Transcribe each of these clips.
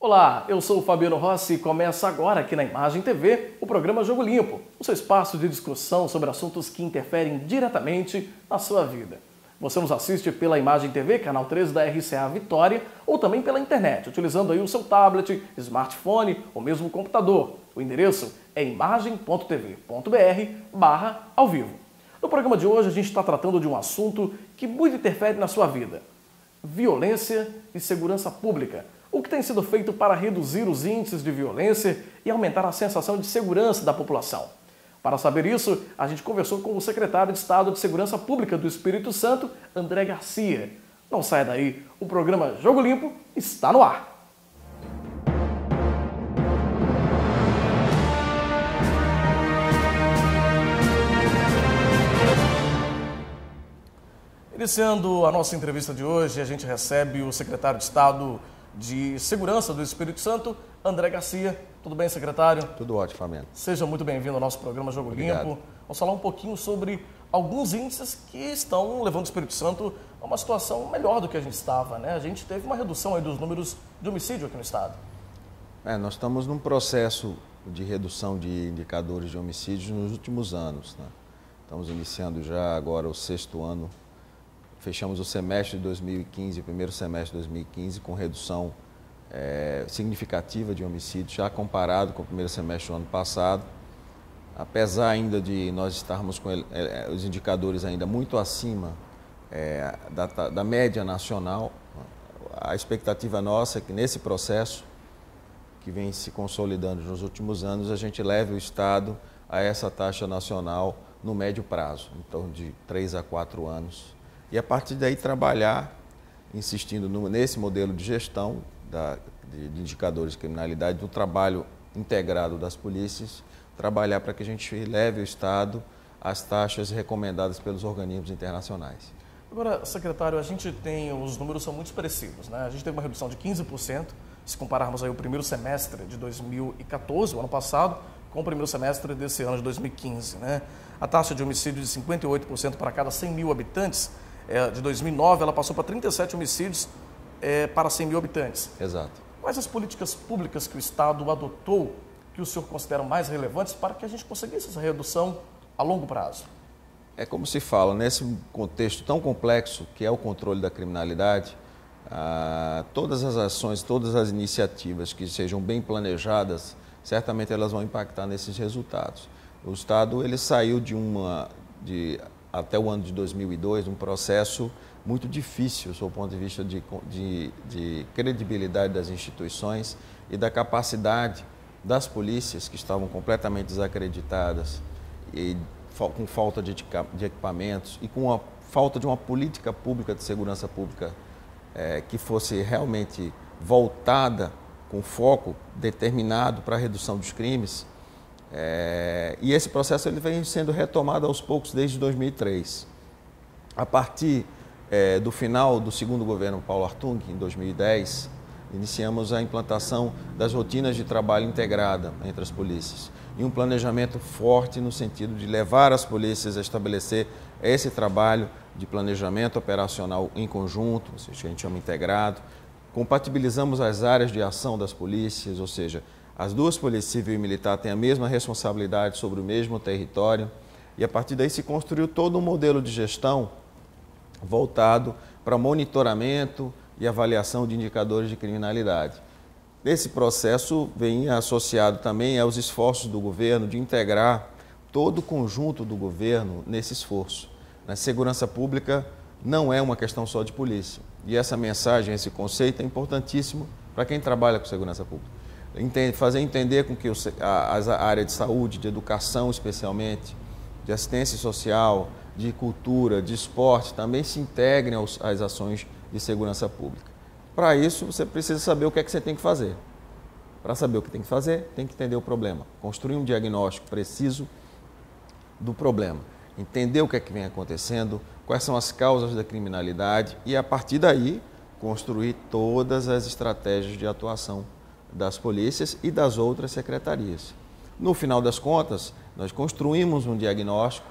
Olá, eu sou o Fabiano Rossi e começa agora aqui na Imagem TV o programa Jogo Limpo, o seu espaço de discussão sobre assuntos que interferem diretamente na sua vida. Você nos assiste pela Imagem TV, canal 13 da RCA Vitória, ou também pela internet, utilizando aí o seu tablet, smartphone ou mesmo computador. O endereço é imagem.tv.br/ao vivo. No programa de hoje a gente está tratando de um assunto que muito interfere na sua vida: violência e segurança pública. O que tem sido feito para reduzir os índices de violência e aumentar a sensação de segurança da população? Para saber isso, a gente conversou com o secretário de Estado de Segurança Pública do Espírito Santo, André Garcia. Não saia daí, o programa Jogo Limpo está no ar. Iniciando a nossa entrevista de hoje, a gente recebe o secretário de Estado de Segurança do Espírito Santo, André Garcia. Tudo bem, secretário? Tudo ótimo, Fabiano. Seja muito bem-vindo ao nosso programa Jogo Obrigado. Limpo. Vamos falar um pouquinho sobre alguns índices que estão levando o Espírito Santo a uma situação melhor do que a gente estava, né? A gente teve uma redução aí dos números de homicídio aqui no estado. Nós estamos num processo de redução de indicadores de homicídios nos últimos anos, né? Estamos iniciando já agora o 6º ano. Fechamos o semestre de 2015, o primeiro semestre de 2015, com redução significativa de homicídios, já comparado com o primeiro semestre do ano passado. Apesar ainda de nós estarmos com os indicadores ainda muito acima da média nacional, a expectativa nossa é que nesse processo, que vem se consolidando nos últimos anos, a gente leve o Estado a essa taxa nacional no médio prazo, em torno de 3 a 4 anos. E a partir daí trabalhar, insistindo nesse modelo de gestão de indicadores de criminalidade, do trabalho integrado das polícias, trabalhar para que a gente leve o Estado às taxas recomendadas pelos organismos internacionais. Agora, secretário, a gente tem, os números são muito expressivos, né? A gente teve uma redução de 15%, se compararmos aí o primeiro semestre de 2014, o ano passado, com o primeiro semestre desse ano de 2015, né? A taxa de homicídio de 58% para cada 100 mil habitantes, de 2009, ela passou para 37 homicídios para 100 mil habitantes. Exato. Quais as políticas públicas que o Estado adotou que o senhor considera mais relevantes para que a gente conseguisse essa redução a longo prazo? É como se fala, nesse contexto tão complexo que é o controle da criminalidade, todas as ações, todas as iniciativas que sejam bem planejadas, certamente elas vão impactar nesses resultados. O Estado ele saiu até o ano de 2002, um processo muito difícil, do ponto de vista de credibilidade das instituições e da capacidade das polícias, que estavam completamente desacreditadas e com falta de equipamentos e com a falta de uma política pública de segurança pública que fosse realmente voltada com foco determinado para a redução dos crimes. E esse processo ele vem sendo retomado aos poucos desde 2003. A partir do final do segundo governo Paulo Artung, em 2010, iniciamos a implantação das rotinas de trabalho integrada entre as polícias e um planejamento forte no sentido de levar as polícias a estabelecer esse trabalho de planejamento operacional em conjunto, ou seja, que a gente chama integrado. Compatibilizamos as áreas de ação das polícias, ou seja, as duas polícias civil e militar têm a mesma responsabilidade sobre o mesmo território e a partir daí se construiu todo um modelo de gestão voltado para monitoramento e avaliação de indicadores de criminalidade. Esse processo vem associado também aos esforços do governo de integrar todo o conjunto do governo nesse esforço. A segurança pública não é uma questão só de polícia e essa mensagem, esse conceito é importantíssimo para quem trabalha com segurança pública. Fazer entender com que a área de saúde, de educação especialmente, de assistência social, de cultura, de esporte, também se integrem às ações de segurança pública. Para isso, você precisa saber o que é que você tem que fazer. Para saber o que tem que fazer, tem que entender o problema. Construir um diagnóstico preciso do problema. Entender o que é que vem acontecendo, quais são as causas da criminalidade e, a partir daí, construir todas as estratégias de atuação das polícias e das outras secretarias. No final das contas, nós construímos um diagnóstico,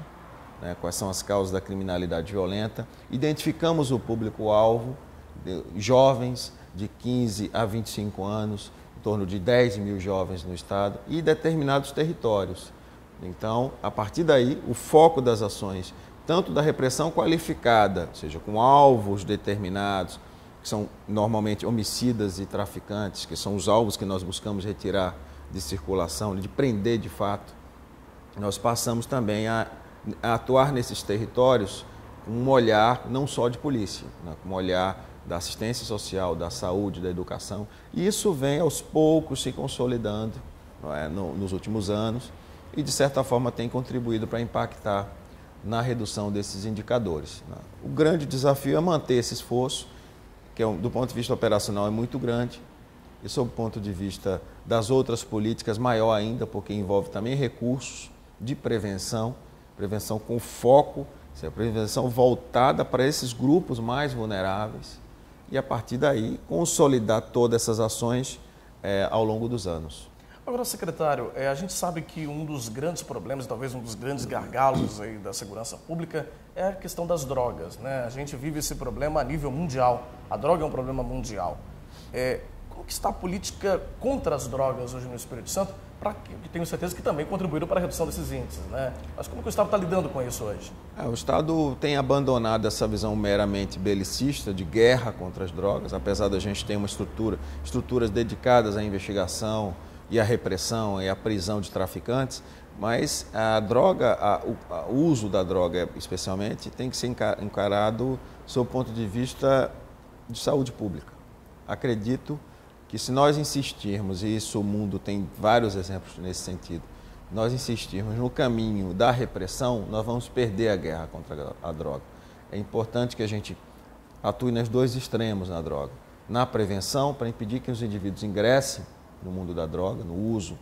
quais são as causas da criminalidade violenta, identificamos o público-alvo, jovens de 15 a 25 anos, em torno de 10 mil jovens no estado e determinados territórios. Então, a partir daí, o foco das ações, tanto da repressão qualificada, ou seja, com alvos determinados, que são normalmente homicidas e traficantes, que são os alvos que nós buscamos retirar de circulação, de prender de fato, nós passamos também a atuar nesses territórios com um olhar não só de polícia, né, com um olhar da assistência social, da saúde, da educação. E isso vem aos poucos se consolidando, não é, nos últimos anos e, de certa forma, tem contribuído para impactar na redução desses indicadores. Né. O grande desafio é manter esse esforço, que do ponto de vista operacional é muito grande, e sob o ponto de vista das outras políticas, maior ainda, porque envolve também recursos de prevenção com foco, a prevenção voltada para esses grupos mais vulneráveis, e a partir daí consolidar todas essas ações ao longo dos anos. Agora, secretário, a gente sabe que um dos grandes problemas, talvez um dos grandes gargalos aí da segurança pública é a questão das drogas, né? A gente vive esse problema a nível mundial. A droga é um problema mundial. Como que está a política contra as drogas hoje no Espírito Santo? Que tenho certeza que também contribuíram para a redução desses índices, né? Mas como que o Estado está lidando com isso hoje? O Estado tem abandonado essa visão meramente belicista de guerra contra as drogas, apesar da gente ter uma estruturas dedicadas à investigação e à repressão e à prisão de traficantes, mas a droga, o uso da droga especialmente, tem que ser encarado sob o ponto de vista de saúde pública. Acredito que se nós insistirmos, e isso o mundo tem vários exemplos nesse sentido, nós insistirmos no caminho da repressão, nós vamos perder a guerra contra a droga. É importante que a gente atue nos dois extremos na droga. Na prevenção, para impedir que os indivíduos ingressem no mundo da droga, no uso,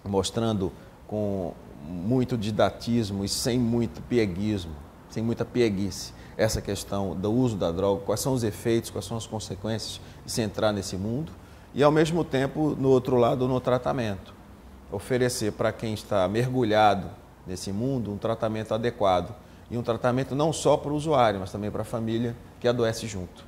mostrando com muito didatismo e sem muito pieguismo, sem muita pieguice, essa questão do uso da droga, quais são os efeitos, quais são as consequências de se entrar nesse mundo, e ao mesmo tempo, no outro lado, no tratamento. Oferecer para quem está mergulhado nesse mundo um tratamento adequado, e um tratamento não só para o usuário, mas também para a família que adoece junto.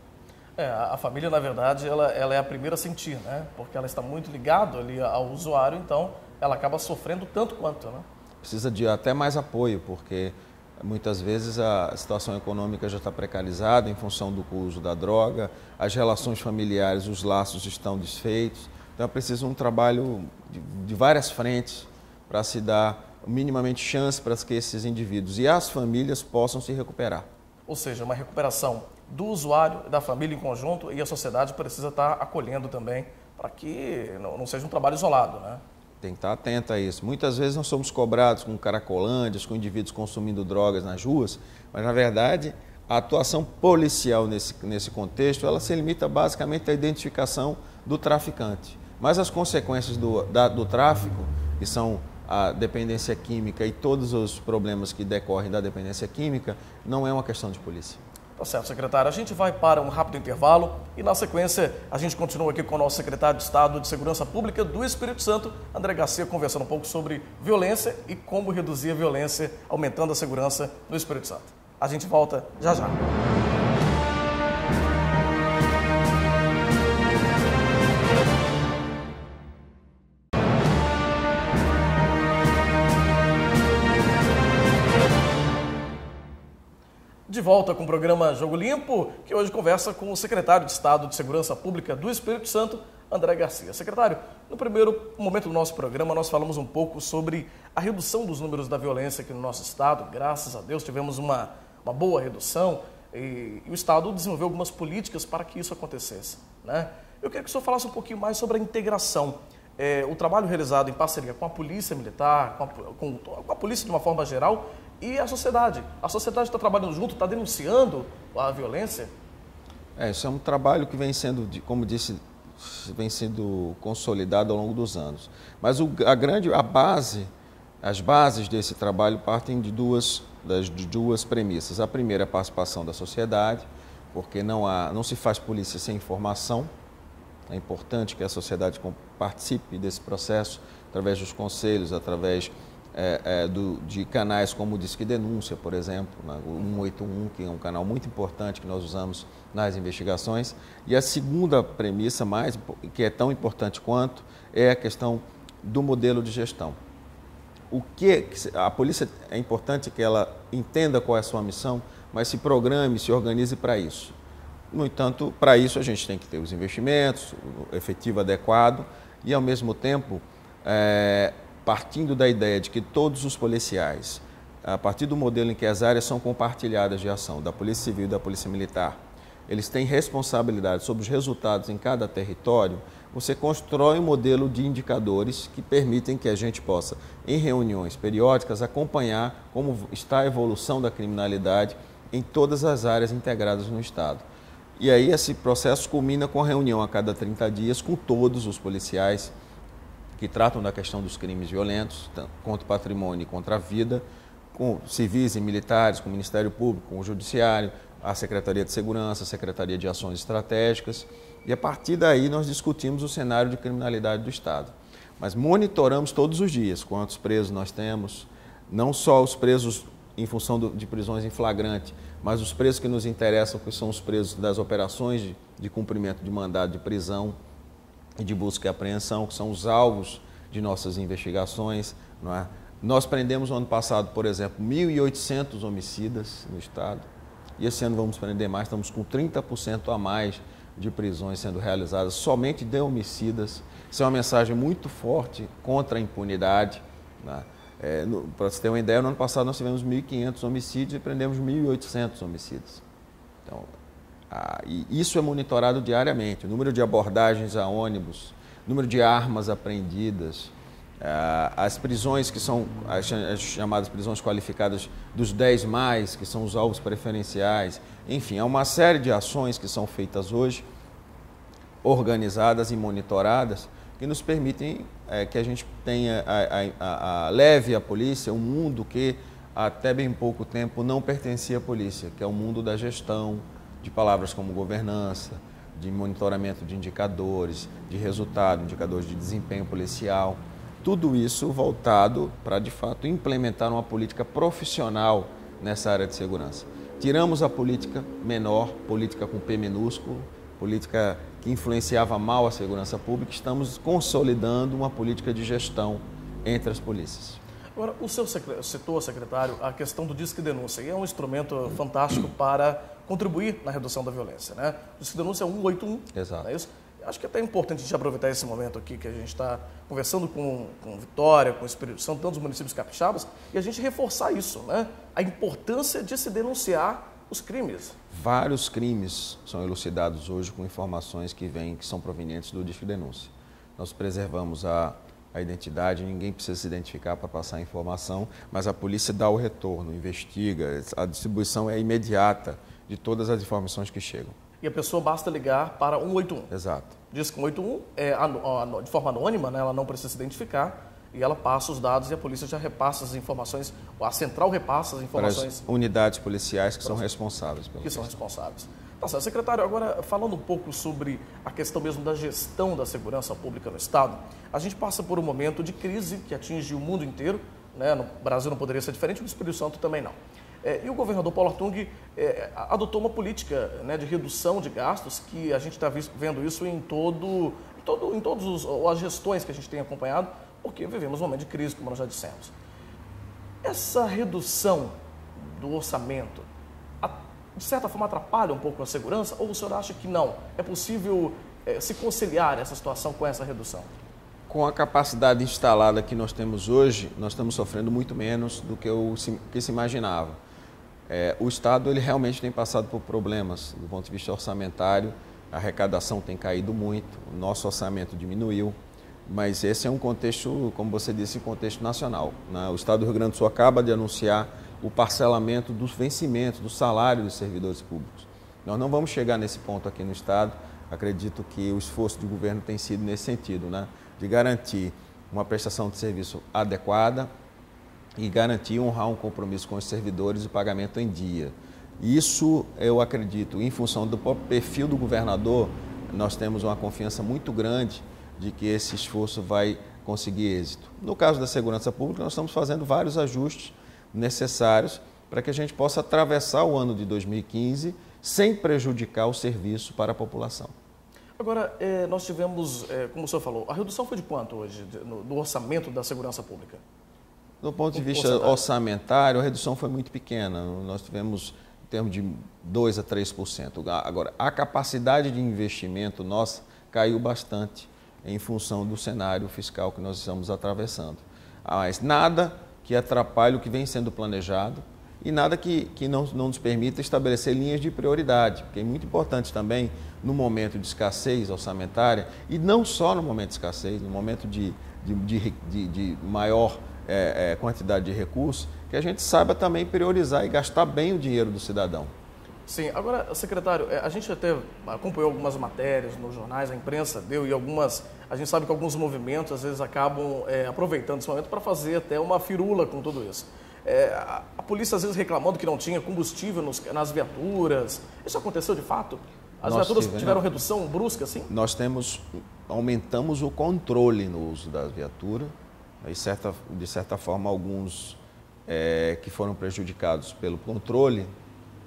A família, na verdade, ela é a primeira a sentir, né? Porque ela está muito ligada ali ao usuário, então ela acaba sofrendo tanto quanto, né? Precisa de até mais apoio, porque muitas vezes a situação econômica já está precarizada em função do uso da droga, as relações familiares, os laços estão desfeitos. Então é preciso um trabalho de várias frentes para se dar minimamente chance para que esses indivíduos e as famílias possam se recuperar. Ou seja, uma recuperação do usuário, da família em conjunto, e a sociedade precisa estar acolhendo também para que não seja um trabalho isolado, né? Tem que estar atento a isso. Muitas vezes nós somos cobrados com caracolândias, com indivíduos consumindo drogas nas ruas, mas na verdade a atuação policial nesse contexto, ela se limita basicamente à identificação do traficante. Mas as consequências do tráfico, que são a dependência química e todos os problemas que decorrem da dependência química, não é uma questão de polícia. Tá certo, secretário. A gente vai para um rápido intervalo e, na sequência, a gente continua aqui com o nosso secretário de Estado de Segurança Pública do Espírito Santo, André Garcia, conversando um pouco sobre violência e como reduzir a violência, aumentando a segurança no Espírito Santo. A gente volta já já. De volta com o programa Jogo Limpo, que hoje conversa com o secretário de Estado de Segurança Pública do Espírito Santo, André Garcia. Secretário, no primeiro momento do nosso programa, nós falamos um pouco sobre a redução dos números da violência aqui no nosso Estado. Graças a Deus tivemos uma boa redução e o Estado desenvolveu algumas políticas para que isso acontecesse, né? Eu queria que o senhor falasse um pouquinho mais sobre a integração, o trabalho realizado em parceria com a Polícia Militar, com a polícia de uma forma geral, e a sociedade. A sociedade está trabalhando junto, está denunciando a violência? Isso é um trabalho que vem sendo, como disse, vem sendo consolidado ao longo dos anos. Mas as bases desse trabalho partem de duas premissas. A primeira é a participação da sociedade, porque não se faz polícia sem informação. É importante que a sociedade participe desse processo através dos conselhos, através de canais como o Disque Denúncia, por exemplo, né? O 181, que é um canal muito importante que nós usamos nas investigações. E a segunda premissa, que é tão importante quanto, é a questão do modelo de gestão. A polícia é importante que ela entenda qual é a sua missão, mas se programe, se organize para isso. No entanto, para isso a gente tem que ter os investimentos, o efetivo adequado e, ao mesmo tempo, partindo da ideia de que todos os policiais, a partir do modelo em que as áreas são compartilhadas de ação, da Polícia Civil e da Polícia Militar, eles têm responsabilidade sobre os resultados em cada território, você constrói um modelo de indicadores que permitem que a gente possa, em reuniões periódicas, acompanhar como está a evolução da criminalidade em todas as áreas integradas no Estado. E aí esse processo culmina com a reunião a cada 30 dias com todos os policiais que tratam da questão dos crimes violentos, contra o patrimônio e contra a vida, com civis e militares, com o Ministério Público, com o Judiciário, a Secretaria de Segurança, a Secretaria de Ações Estratégicas, e a partir daí nós discutimos o cenário de criminalidade do Estado. Mas monitoramos todos os dias quantos presos nós temos, não só os presos em função de prisões em flagrante, mas os presos que nos interessam, que são os presos das operações de cumprimento de mandado de prisão e de busca e apreensão, que são os alvos de nossas investigações. Não é? Nós prendemos no ano passado, por exemplo, 1.800 homicidas no Estado, e esse ano vamos prender mais, estamos com 30% a mais de prisões sendo realizadas somente de homicidas. Isso é uma mensagem muito forte contra a impunidade. Né? Para você ter uma ideia, no ano passado nós tivemos 1.500 homicídios e prendemos 1.800 homicidas. Então, e isso é monitorado diariamente. O número de abordagens a ônibus, o número de armas apreendidas, as prisões que são as chamadas prisões qualificadas dos 10+, que são os alvos preferenciais. Enfim, há uma série de ações que são feitas hoje, organizadas e monitoradas, que nos permitem que a gente tenha, leve à polícia um mundo que até bem pouco tempo não pertencia à polícia, que é o mundo da gestão, de palavras como governança, de monitoramento de indicadores, de resultado, indicadores de desempenho policial. Tudo isso voltado para, de fato, implementar uma política profissional nessa área de segurança. Tiramos a política menor, política com P minúsculo, política que influenciava mal a segurança pública, estamos consolidando uma política de gestão entre as polícias. Agora, o seu citou, secretário, a questão do Disque Denúncia, e é um instrumento fantástico para contribuir na redução da violência, né? O Disque Denúncia é 181, exato. Não é isso? Acho que é até importante a gente aproveitar esse momento aqui que a gente está conversando com Vitória, com o Espírito Santo, tantos municípios capixabas, e a gente reforçar isso, né? A importância de se denunciar os crimes. Vários crimes são elucidados hoje com informações que são provenientes do Disque Denúncia. Nós preservamos a identidade, ninguém precisa se identificar para passar a informação, mas a polícia dá o retorno, investiga, a distribuição é imediata de todas as informações que chegam. E a pessoa basta ligar para 181. Exato. Diz que 181 é de forma anônima, né? Ela não precisa se identificar e ela passa os dados e a polícia já repassa as informações, a central repassa as informações. Para as unidades policiais que são responsáveis. Que são responsáveis. Tá certo. Secretário, agora falando um pouco sobre a questão mesmo da gestão da segurança pública no Estado, a gente passa por um momento de crise que atinge o mundo inteiro, né? No Brasil não poderia ser diferente, no Espírito Santo também não. E o governador Paulo Artung adotou uma política, né, de redução de gastos, que a gente está vendo isso em todas as gestões que a gente tem acompanhado, porque vivemos um momento de crise, como nós já dissemos. Essa redução do orçamento, de certa forma, atrapalha um pouco a segurança, ou o senhor acha que não? É possível se conciliar essa situação com essa redução? Com a capacidade instalada que nós temos hoje, nós estamos sofrendo muito menos do que se imaginava. O Estado ele realmente tem passado por problemas do ponto de vista orçamentário, a arrecadação tem caído muito, o nosso orçamento diminuiu, mas esse é um contexto, como você disse, um contexto nacional, né? O Estado do Rio Grande do Sul acaba de anunciar o parcelamento dos vencimentos, do salário dos servidores públicos. Nós não vamos chegar nesse ponto aqui no Estado, acredito que o esforço do governo tem sido nesse sentido, né? De garantir uma prestação de serviço adequada e garantir honrar um compromisso com os servidores e pagamento em dia. Isso, eu acredito, em função do próprio perfil do governador, nós temos uma confiança muito grande de que esse esforço vai conseguir êxito. No caso da segurança pública, nós estamos fazendo vários ajustes necessários para que a gente possa atravessar o ano de 2015 sem prejudicar o serviço para a população. Agora, nós tivemos, como o senhor falou, a redução foi de quanto hoje no orçamento da segurança pública? Do ponto de vista orçamentário, a redução foi muito pequena. Nós tivemos em termos de 2% a 3%. Agora, a capacidade de investimento nossa caiu bastante em função do cenário fiscal que nós estamos atravessando. Mas nada que atrapalhe o que vem sendo planejado e nada que não nos permita estabelecer linhas de prioridade, porque é muito importante também, no momento de escassez orçamentária, e não só no momento de escassez, no momento de maior quantidade de recursos, que a gente saiba também priorizar e gastar bem o dinheiro do cidadão. Sim, agora, secretário, a gente até acompanhou algumas matérias nos jornais, a imprensa deu, e a gente sabe que alguns movimentos às vezes acabam aproveitando esse momento para fazer até uma firula com tudo isso. A polícia às vezes reclamando que não tinha combustível nas viaturas. Isso aconteceu de fato? As viaturas tiveram redução brusca, assim? Nós aumentamos o controle no uso da viatura. De certa forma, alguns que foram prejudicados pelo controle,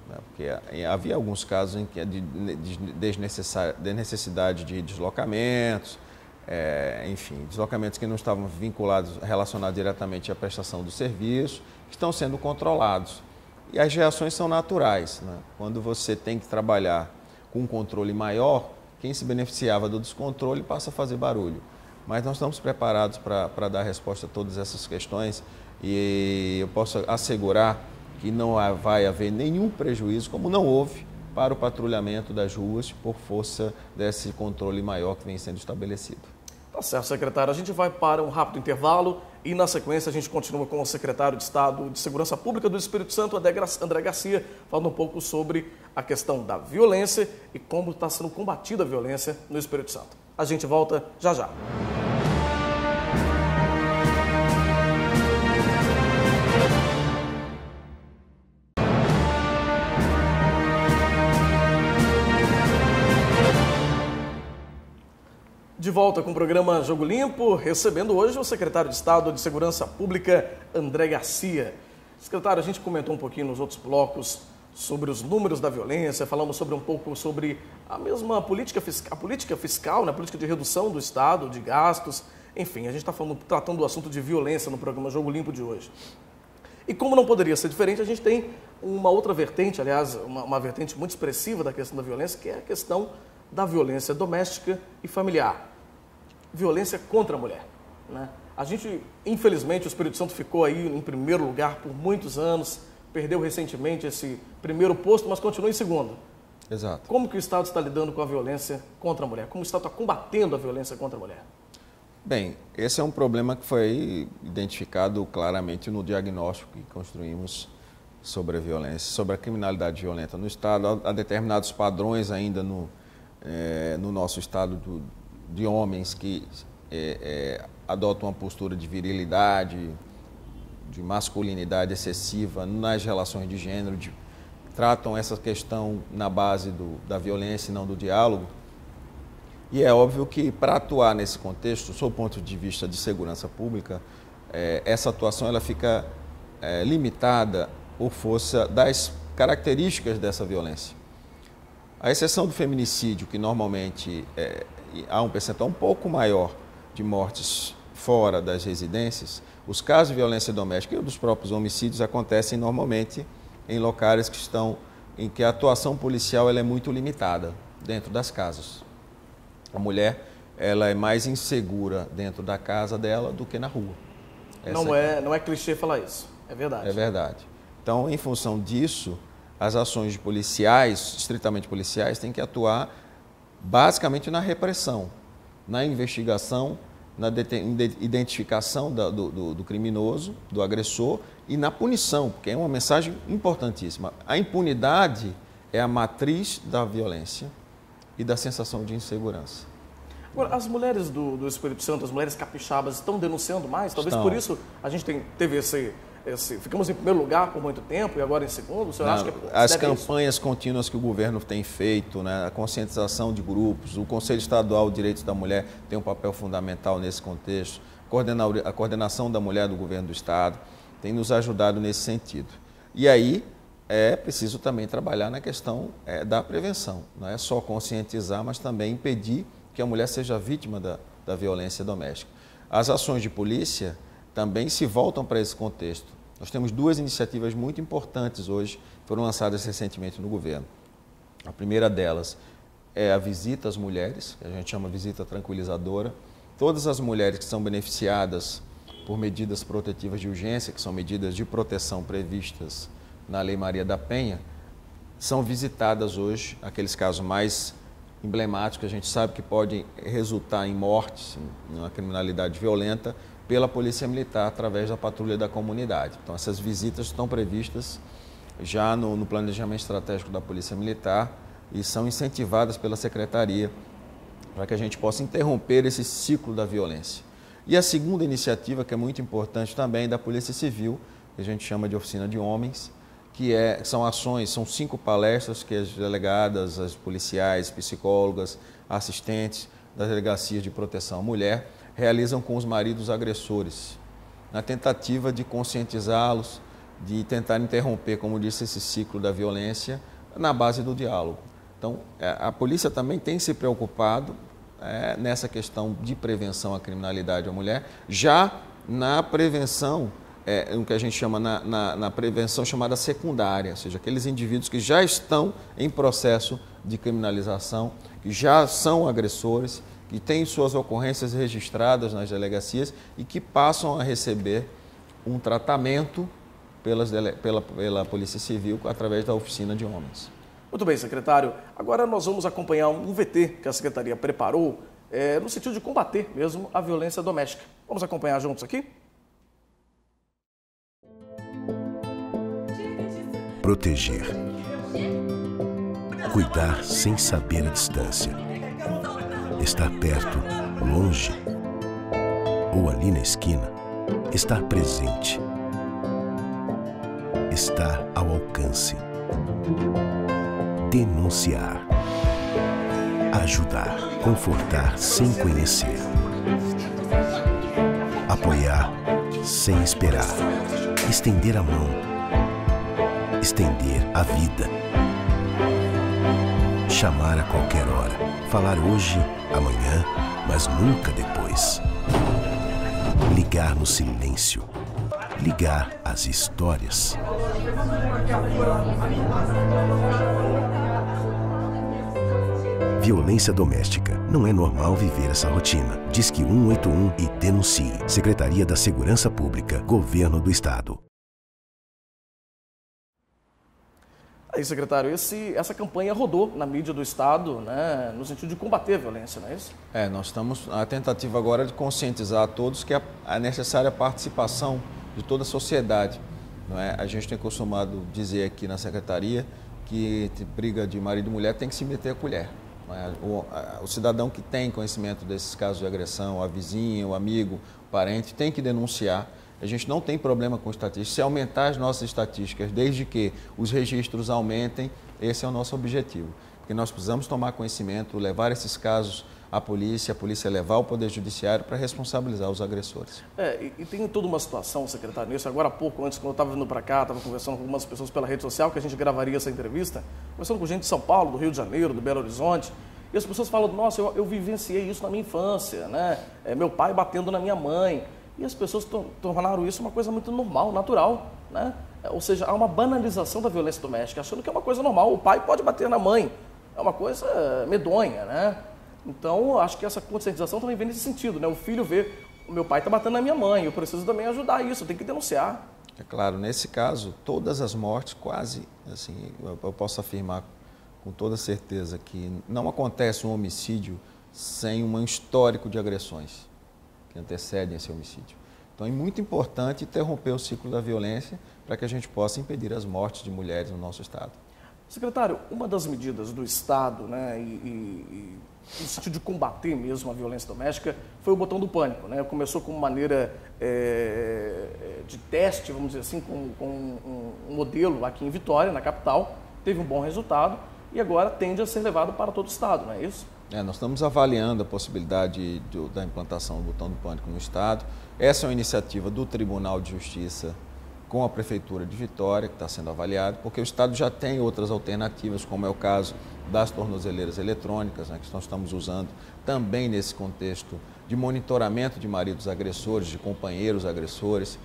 né, porque havia alguns casos em que de necessidade de deslocamentos, enfim, deslocamentos que não estavam relacionados diretamente à prestação do serviço, estão sendo controlados. E as reações são naturais, né? Quando você tem que trabalhar com um controle maior, quem se beneficiava do descontrole passa a fazer barulho. Mas nós estamos preparados para dar resposta a todas essas questões e eu posso assegurar que não vai haver nenhum prejuízo, como não houve, para o patrulhamento das ruas por força desse controle maior que vem sendo estabelecido. Tá certo, secretário. A gente vai para um rápido intervalo e, na sequência, a gente continua com o secretário de Estado de Segurança Pública do Espírito Santo, André Garcia, falando um pouco sobre a questão da violência e como está sendo combatida a violência no Espírito Santo. A gente volta já já. De volta com o programa Jogo Limpo, recebendo hoje o secretário de Estado de Segurança Pública, André Garcia. Secretário, a gente comentou um pouquinho nos outros blocos sobre os números da violência, falamos um pouco sobre a mesma política fiscal, né, a política de redução do Estado, de gastos, enfim, a gente está tratando do assunto de violência no programa Jogo Limpo de hoje. E como não poderia ser diferente, a gente tem uma outra vertente, aliás, uma vertente muito expressiva da questão da violência, que é a questão da violência doméstica e familiar. Violência contra a mulher, né? A gente, infelizmente, o Espírito Santo ficou aí em primeiro lugar por muitos anos, perdeu recentemente esse primeiro posto, mas continua em segundo. Exato. Como que o Estado está lidando com a violência contra a mulher? Como o Estado está combatendo a violência contra a mulher? Bem, esse é um problema que foi identificado claramente no diagnóstico que construímos sobre a violência, sobre a criminalidade violenta no Estado. Há determinados padrões ainda no nosso Estado de homens que adotam uma postura de virilidade, de masculinidade excessiva nas relações de gênero, tratam essa questão na base da violência e não do diálogo. E é óbvio que, para atuar nesse contexto, sob o ponto de vista de segurança pública, essa atuação ela fica limitada por força das características dessa violência. À exceção do feminicídio, que normalmente há um percentual um pouco maior de mortes fora das residências, os casos de violência doméstica e dos próprios homicídios acontecem normalmente em locais em que a atuação policial ela é muito limitada, dentro das casas. A mulher ela é mais insegura dentro da casa dela do que na rua. Não é clichê falar isso, é verdade. É verdade. Então, em função disso, as ações de policiais, estritamente policiais, têm que atuar basicamente na repressão, na investigação, na identificação do criminoso, do agressor e na punição, porque é uma mensagem importantíssima. A impunidade é a matriz da violência e da sensação de insegurança. Agora, as mulheres do Espírito Santo, as mulheres capixabas, estão denunciando mais? Talvez por isso a gente teve ficamos em primeiro lugar por muito tempo e agora em segundo? O senhor acha que as campanhas contínuas que o governo tem feito, né, a conscientização de grupos, o Conselho Estadual de Direitos da Mulher tem um papel fundamental nesse contexto, a coordenação da mulher do governo do Estado, tem nos ajudado nesse sentido. E aí é preciso também trabalhar na questão da prevenção. Não é só conscientizar, mas também impedir que a mulher seja vítima da violência doméstica. As ações de polícia também se voltam para esse contexto. Nós temos duas iniciativas muito importantes hoje, que foram lançadas recentemente no governo. A primeira delas é a visita às mulheres, que a gente chama visita tranquilizadora. Todas as mulheres que são beneficiadas por medidas protetivas de urgência, que são medidas de proteção previstas na Lei Maria da Penha, são visitadas hoje, aqueles casos mais emblemáticos que a gente sabe que podem resultar em mortes, em uma criminalidade violenta, pela Polícia Militar através da patrulha da comunidade. Então essas visitas estão previstas já no planejamento estratégico da Polícia Militar e são incentivadas pela Secretaria para que a gente possa interromper esse ciclo da violência. E a segunda iniciativa, que é muito importante também, da Polícia Civil, que a gente chama de Oficina de Homens, são ações, são 5 palestras que as delegadas, as policiais, psicólogas, assistentes das delegacias de proteção à mulher realizam com os maridos agressores, na tentativa de conscientizá-los, de tentar interromper, como disse, esse ciclo da violência na base do diálogo. Então, a polícia também tem se preocupado nessa questão de prevenção à criminalidade à mulher, já na prevenção, o que a gente chama na prevenção chamada secundária, ou seja, aqueles indivíduos que já estão em processo de criminalização, que já são agressores, que têm suas ocorrências registradas nas delegacias e que passam a receber um tratamento pela Polícia Civil através da Oficina de Homens. Muito bem, secretário. Agora nós vamos acompanhar um VT que a Secretaria preparou no sentido de combater mesmo a violência doméstica. Vamos acompanhar juntos aqui? Proteger. Cuidar sem saber a distância. Estar perto, longe. Ou ali na esquina. Estar presente. Estar ao alcance. Denunciar. Ajudar. Confortar sem conhecer. Apoiar sem esperar. Estender a mão. Estender a vida. Chamar a qualquer hora. Falar hoje, amanhã, mas nunca depois. Ligar no silêncio. Ligar as histórias. Violência doméstica. Não é normal viver essa rotina. Disque 181 e denuncie. Secretaria da Segurança Pública, Governo do Estado. Aí, secretário, essa campanha rodou na mídia do Estado, né, no sentido de combater a violência, não é isso? Nós estamos na tentativa agora de conscientizar a todos que a necessária participação de toda a sociedade. Não é? A gente tem costumado dizer aqui na Secretaria que briga de marido e mulher tem que se meter a colher. Não é? O cidadão que tem conhecimento desses casos de agressão, a vizinha, o amigo, o parente, tem que denunciar. A gente não tem problema com estatísticas. Se aumentar as nossas estatísticas, desde que os registros aumentem, esse é o nosso objetivo. Porque nós precisamos tomar conhecimento, levar esses casos à polícia, a polícia levar ao Poder Judiciário para responsabilizar os agressores. E tem toda uma situação, secretário, nisso. Agora há pouco, antes, quando eu estava vindo para cá, estava conversando com algumas pessoas pela rede social, que a gente gravaria essa entrevista, conversando com gente de São Paulo, do Rio de Janeiro, do Belo Horizonte, e as pessoas falam, nossa, eu vivenciei isso na minha infância, né? Meu pai batendo na minha mãe. E as pessoas tornaram isso uma coisa muito normal, natural, né? Ou seja, há uma banalização da violência doméstica, achando que é uma coisa normal. O pai pode bater na mãe, é uma coisa medonha, né? Então, acho que essa conscientização também vem nesse sentido, né? O filho vê, o meu pai está batendo na minha mãe, eu preciso também ajudar isso, eu tenho que denunciar. É claro, nesse caso, todas as mortes, quase, assim, eu posso afirmar com toda certeza que não acontece um homicídio sem um histórico de agressões que antecedem esse homicídio. Então é muito importante interromper o ciclo da violência para que a gente possa impedir as mortes de mulheres no nosso Estado. Secretário, uma das medidas do Estado, né, no sentido de combater mesmo a violência doméstica, foi o botão do pânico, né? Começou como maneira de teste, vamos dizer assim, com um modelo aqui em Vitória, na capital, teve um bom resultado e agora tende a ser levado para todo o Estado, não é isso? Nós estamos avaliando a possibilidade da implantação do botão do pânico no Estado. Essa é uma iniciativa do Tribunal de Justiça com a Prefeitura de Vitória, que está sendo avaliado, porque o Estado já tem outras alternativas, como é o caso das tornozeleiras eletrônicas, né, que nós estamos usando também nesse contexto de monitoramento de maridos agressores, de companheiros agressores,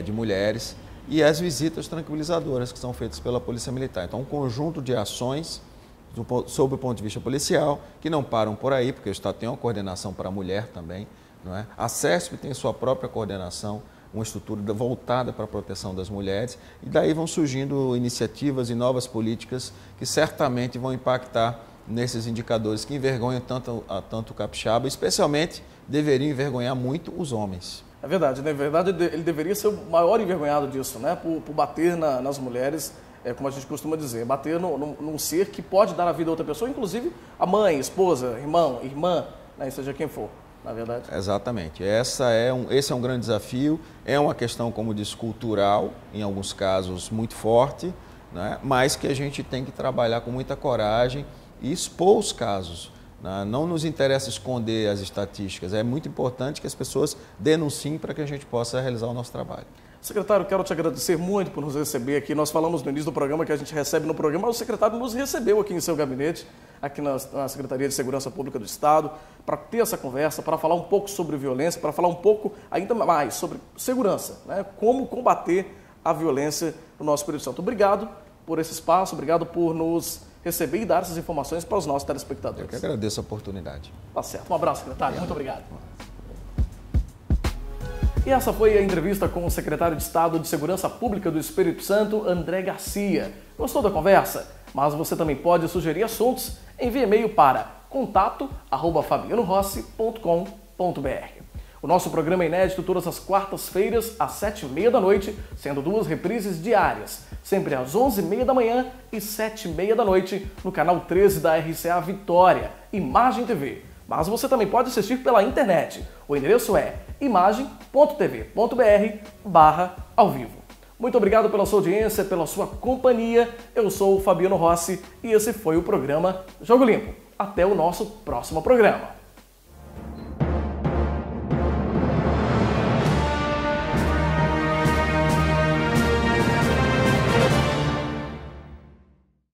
de mulheres, e as visitas tranquilizadoras que são feitas pela Polícia Militar. Então, um conjunto de ações sob o ponto de vista policial, que não param por aí, porque o Estado tem uma coordenação para a mulher também, não é? A CESP tem sua própria coordenação, uma estrutura voltada para a proteção das mulheres, e daí vão surgindo iniciativas e novas políticas que certamente vão impactar nesses indicadores que envergonham tanto o capixaba, especialmente deveriam envergonhar muito os homens. É verdade, na verdade ele deveria ser o maior envergonhado disso, né? Por bater nas mulheres, como a gente costuma dizer, bater num ser que pode dar a vida a outra pessoa, inclusive a mãe, esposa, irmão, irmã, né? Seja quem for, na verdade. Exatamente. Esse é um grande desafio, é uma questão, como diz, cultural, em alguns casos muito forte, né? Mas que a gente tem que trabalhar com muita coragem e expor os casos. Não nos interessa esconder as estatísticas, é muito importante que as pessoas denunciem para que a gente possa realizar o nosso trabalho. Secretário, quero te agradecer muito por nos receber aqui. Nós falamos no início do programa que a gente recebe no programa, mas o secretário nos recebeu aqui em seu gabinete, aqui na Secretaria de Segurança Pública do Estado, para ter essa conversa, para falar um pouco sobre violência, para falar um pouco ainda mais sobre segurança, né? Como combater a violência no nosso Espírito Santo. Obrigado por esse espaço, obrigado por nos receber e dar essas informações para os nossos telespectadores. Eu que agradeço a oportunidade. Tá certo. Um abraço, secretário. Muito obrigado. E essa foi a entrevista com o secretário de Estado de Segurança Pública do Espírito Santo, André Garcia. Gostou da conversa? Mas você também pode sugerir assuntos. Envie e-mail para contato@fabianorossi.com.br. O nosso programa é inédito todas as quartas-feiras, às 7h30 da noite, sendo 2 reprises diárias, sempre às 11h30 da manhã e 7h30 da noite, no canal 13 da RCA Vitória, Imagem TV. Mas você também pode assistir pela internet. O endereço é imagem.tv.br/ao vivo. Muito obrigado pela sua audiência, pela sua companhia. Eu sou o Fabiano Rossi e esse foi o programa Jogo Limpo. Até o nosso próximo programa.